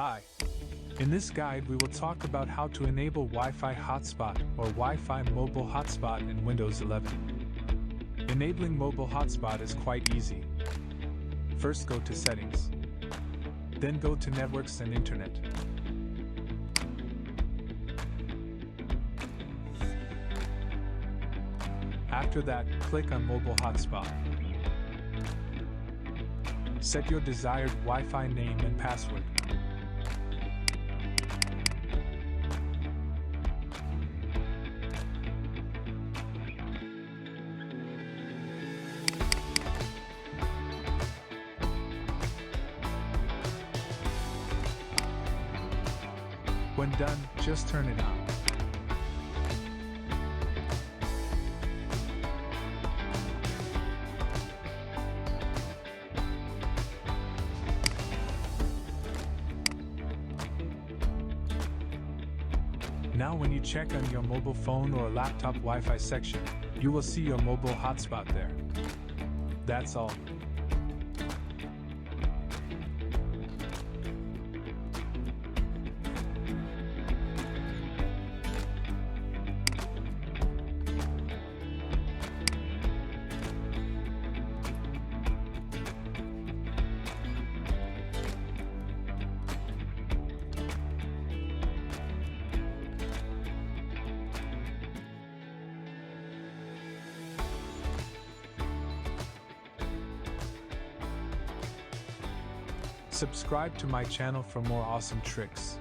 Hi. In this guide we will talk about how to enable Wi-Fi hotspot or Wi-Fi mobile hotspot in Windows 11. Enabling mobile hotspot is quite easy. First go to Settings. Then go to Networks and Internet. After that, click on Mobile Hotspot. Set your desired Wi-Fi name and password. When done, just turn it on. Now when you check on your mobile phone or laptop Wi-Fi section, you will see your mobile hotspot there. That's all. Subscribe to my channel for more awesome tricks.